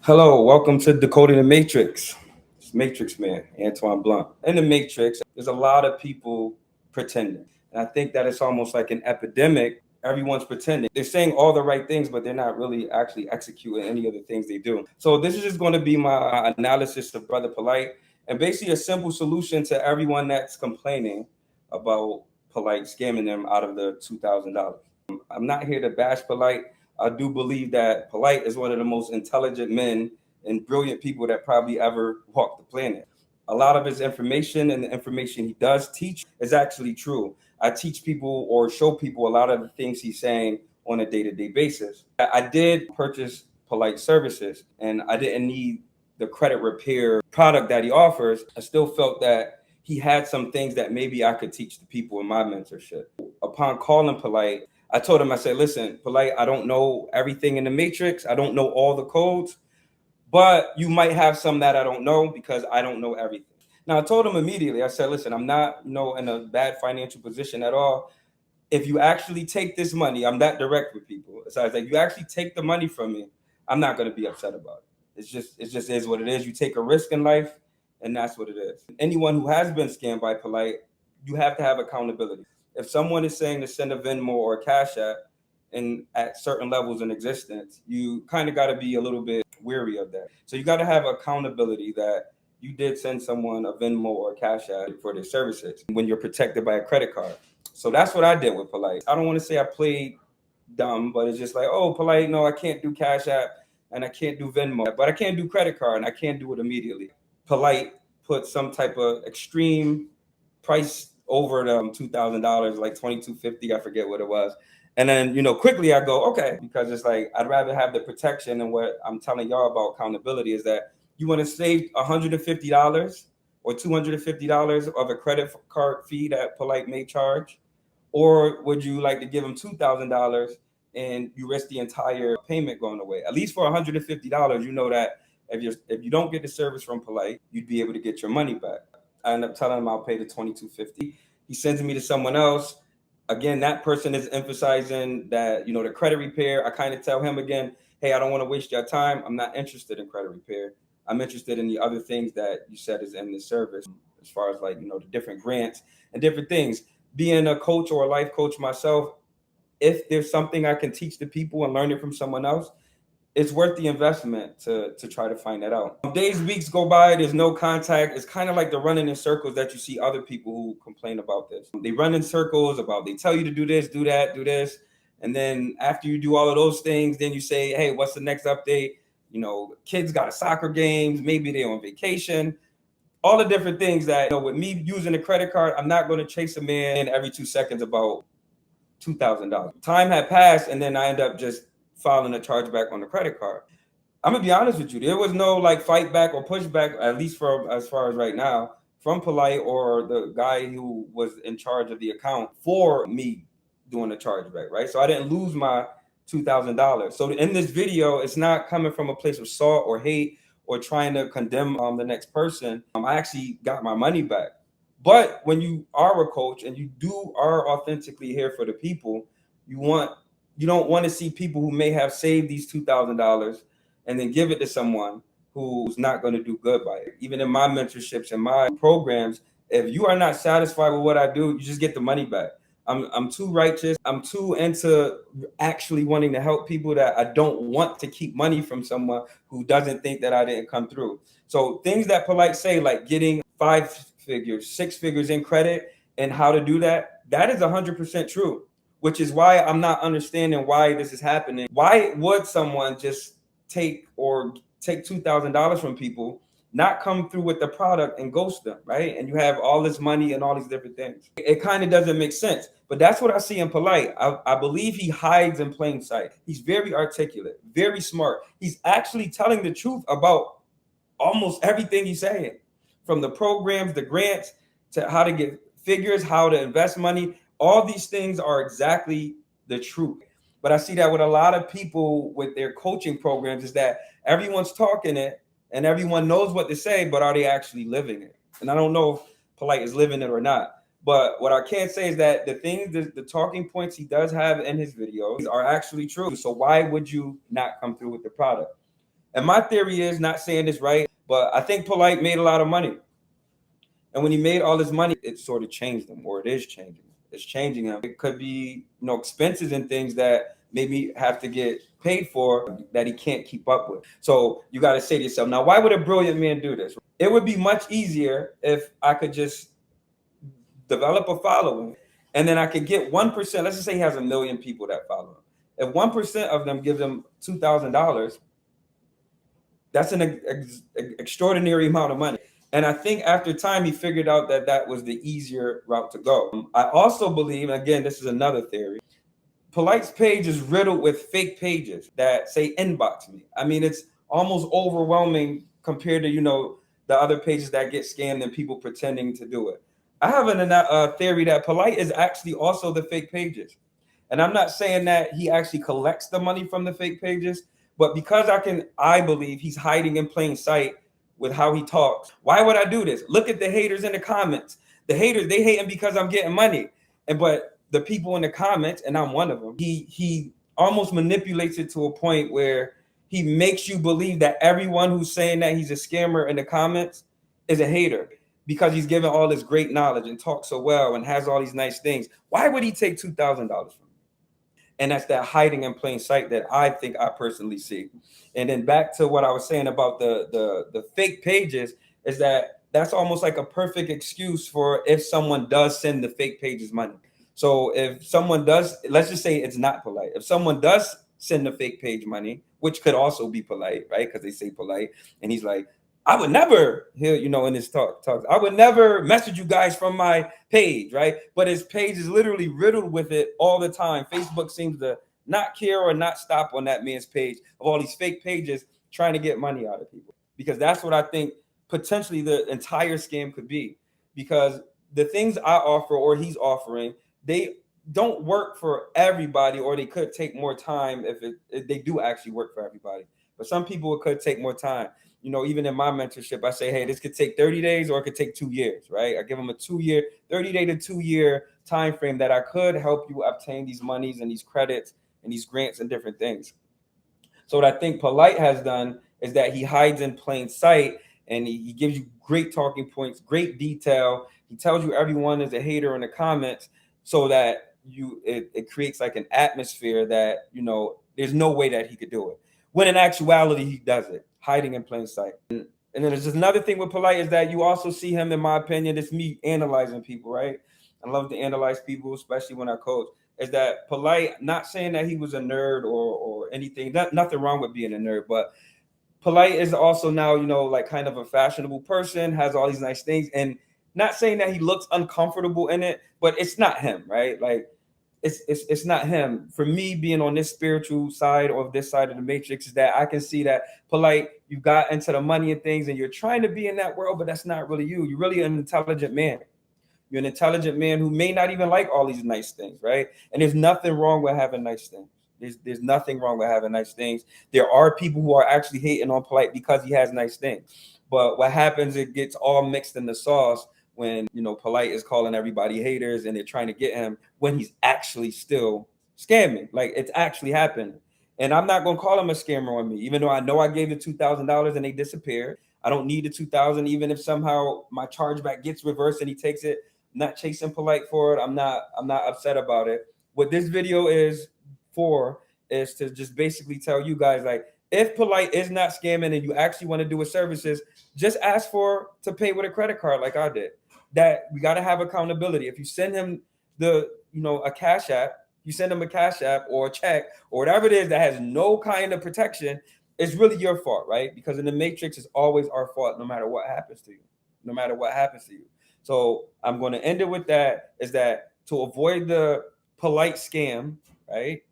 Hello, welcome to Decoding the Matrix. It's Matrix Man, Antoine Blunt. In the Matrix, there's a lot of people pretending. And I think that it's almost like an epidemic. Everyone's pretending. They're saying all the right things, but they're not really actually executing any of the things they do. So this is just going to be my analysis of Brother Polight and basically a simple solution to everyone that's complaining about Polight scamming them out of the $2,000. I'm not here to bash Polight. I do believe that Polight is one of the most intelligent men and brilliant people that probably ever walked the planet. A lot of his information and the information he does teach is actually true. I teach people or show people a lot of the things he's saying on a day-to-day basis. I did purchase Polight services and I didn't need the credit repair product that he offers. I still felt that he had some things that maybe I could teach the people in my mentorship. Upon calling Polight, I told him, I said, listen, Polight, I don't know everything in the matrix. I don't know all the codes, but you might have some that I don't know because I don't know everything. Now, I told him immediately, I said, listen, I'm not, in a bad financial position at all. If you actually take this money, I'm that direct with people. So I was like, you actually take the money from me, I'm not going to be upset about it. It just is what it is. You take a risk in life, and that's what it is. Anyone who has been scammed by Polight, you have to have accountability. If someone is saying to send a Venmo or a Cash App and at certain levels in existence, you kind of got to be a little bit weary of that. So you got to have accountability that you did send someone a Venmo or a Cash App for their services when you're protected by a credit card. So that's what I did with Polight. I don't want to say I played dumb, but it's just like, oh, Polight, no, I can't do Cash App and I can't do Venmo, but I can't do credit card and I can't do it immediately. Polight put some type of extreme price over the $2,000, like $2,250, I forget what it was. And then, quickly I go, okay, because it's like, I'd rather have the protection. And what I'm telling y'all about accountability is that you want to save $150 or $250 of a credit card fee that Polight may charge? Or would you like to give them $2,000 and you risk the entire payment going away? At least for $150, you know that if you don't get the service from Polight, you'd be able to get your money back. I end up telling him I'll pay the $2,250. He sends me to someone else. Again, that person is emphasizing that, the credit repair. I kind of tell him again, hey, I don't want to waste your time. I'm not interested in credit repair. I'm interested in the other things that you said is in the service, as far as like, the different grants and different things. Being a coach or a life coach myself, if there's something I can teach the people and learn it from someone else, it's worth the investment to try to find that out. Days, weeks go by, there's no contact. It's kind of like the running in circles that you see other people who complain about this. They run in circles about, they tell you to do this, do that, do this. And then after you do all of those things, then you say, hey, what's the next update? Kids got a soccer games, maybe they're on vacation. All the different things that, with me using a credit card, I'm not going to chase a man every 2 seconds about $2,000. Time had passed, and then I end up just filing a chargeback on the credit card. I'm gonna be honest with you. There was no like fight back or pushback, at least for as far as right now, from Polight or the guy who was in charge of the account for me doing the chargeback, right? So I didn't lose my $2,000. So in this video, it's not coming from a place of salt or hate or trying to condemn the next person. I actually got my money back. But when you are a coach and you are authentically here for the people, you don't want to see people who may have saved these $2,000 and then give it to someone who's not going to do good by it. Even in my mentorships and my programs, if you are not satisfied with what I do, you just get the money back. I'm too righteous. I'm too into actually wanting to help people that I don't want to keep money from someone who doesn't think that I didn't come through. So things that Polight say, like getting 5 figures, 6 figures in credit and how to do that, that is 100% true, which is why I'm not understanding why this is happening. Why would someone just take $2,000 from people, not come through with the product and ghost them, right? And you have all this money and all these different things. It kind of doesn't make sense. But that's what I see in Polight. I believe he hides in plain sight. He's very articulate, very smart. He's actually telling the truth about almost everything he's saying, from the programs, the grants, to how to get figures, how to invest money. All these things are exactly the truth. But I see that with a lot of people with their coaching programs is that everyone's talking it and everyone knows what to say, but are they actually living it? And I don't know if Polight is living it or not. But what I can say is that the talking points he does have in his videos are actually true. So why would you not come through with the product? And my theory is, not saying this right, but I think Polight made a lot of money. And when he made all this money, it sort of changed him, or it is changing him. It's changing him. It could be, expenses and things that maybe have to get paid for that he can't keep up with. So you got to say to yourself, now, why would a brilliant man do this? It would be much easier if I could just develop a following, and then I could get 1%. Let's just say he has 1 million people that follow him. If 1% of them give him $2,000, that's an extraordinary amount of money. And I think after time, he figured out that that was the easier route to go. I also believe, again, this is another theory, Polight's page is riddled with fake pages that say inbox me. I mean, it's almost overwhelming compared to, the other pages that get scammed and people pretending to do it. I have a theory that Polight is actually also the fake pages. And I'm not saying that he actually collects the money from the fake pages, but because I believe he's hiding in plain sight with how he talks. Why would I do this? Look at the haters in the comments. The haters, they hate him because I'm getting money. But the people in the comments, and I'm one of them, he almost manipulates it to a point where he makes you believe that everyone who's saying that he's a scammer in the comments is a hater, because he's given all this great knowledge and talks so well and has all these nice things. Why would he take $2,000 from me? And that's that hiding in plain sight that I think I personally see. And then back to what I was saying about the fake pages, is that's almost like a perfect excuse for if someone does send the fake pages money. So if someone does, let's just say it's not Polight. If someone does send the fake page money, which could also be Polight, right? Because they say Polight, and he's like, I would never, in his talks, I would never message you guys from my page, right? But his page is literally riddled with it all the time. Facebook seems to not care or not stop on that man's page of all these fake pages trying to get money out of people. Because that's what I think potentially the entire scam could be. Because the things I offer or he's offering, they don't work for everybody, or they could take more time if they do actually work for everybody. But some people, it could take more time. Even in my mentorship, I say, hey, this could take 30 days or it could take 2 years, right? I give them a 30-day to 2-year time frame that I could help you obtain these monies and these credits and these grants and different things. So what I think Polight has done is that he hides in plain sight, and he gives you great talking points, great detail. He tells you everyone is a hater in the comments, so that it creates like an atmosphere that, there's no way that he could do it. When in actuality, he does it, hiding in plain sight. And then there's just another thing with Polight, is that you also see him, in my opinion, it's me analyzing people, right? I love to analyze people, especially when I coach, is that Polight, not saying that he was a nerd or anything, nothing wrong with being a nerd, but Polight is also now, like kind of a fashionable person, has all these nice things, and not saying that he looks uncomfortable in it, but it's not him, right? Like, it's not him. For me, being on this spiritual side or this side of the matrix, is that I can see that Polight, you got into the money and things, and you're trying to be in that world, but that's not really you. You're really an intelligent man. You're an intelligent man who may not even like all these nice things, right? And there's nothing wrong with having nice things. There's nothing wrong with having nice things. There are people who are actually hating on Polight because he has nice things. But what happens, it gets all mixed in the sauce when, Polight is calling everybody haters and they're trying to get him when he's actually still scamming. Like, it's actually happening. And I'm not going to call him a scammer on me, even though I know I gave the $2,000 and they disappeared. I don't need the 2,000, even if somehow my chargeback gets reversed and he takes it. I'm not chasing Polight for it. I'm not upset about it. What this video is for is to just basically tell you guys, like, if Polight is not scamming and you actually want to do his services, just ask to pay with a credit card like I did. That we got to have accountability. If you send him a Cash App, you send him a Cash App or a check or whatever it is that has no kind of protection, it's really your fault, right? Because in the matrix, it's always our fault, no matter what happens to you. No matter what happens to you. So I'm going to end it with that, is that to avoid the Polight scam, right?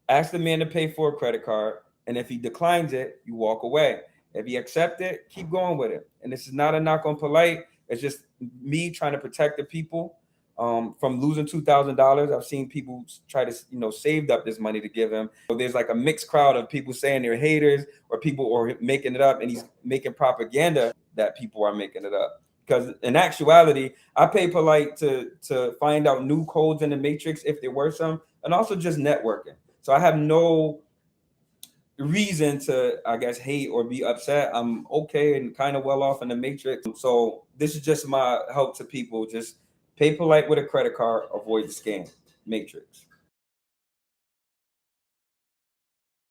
Ask the man to pay for a credit card. And if he declines it, you walk away. If he accepts it, keep going with it. And this is not a knock on Polight. It's just me trying to protect the people from losing $2,000. I've seen people try to, saved up this money to give him. So there's like a mixed crowd of people saying they're haters, or people are making it up, and he's making propaganda that people are making it up. Because in actuality, I pay Polight to find out new codes in the matrix if there were some, and also just networking. So I have no reason to, I guess, hate or be upset. I'm okay and kind of well off in the matrix. So this is just my help to people. Just pay polite with a credit card, avoid the scam matrix.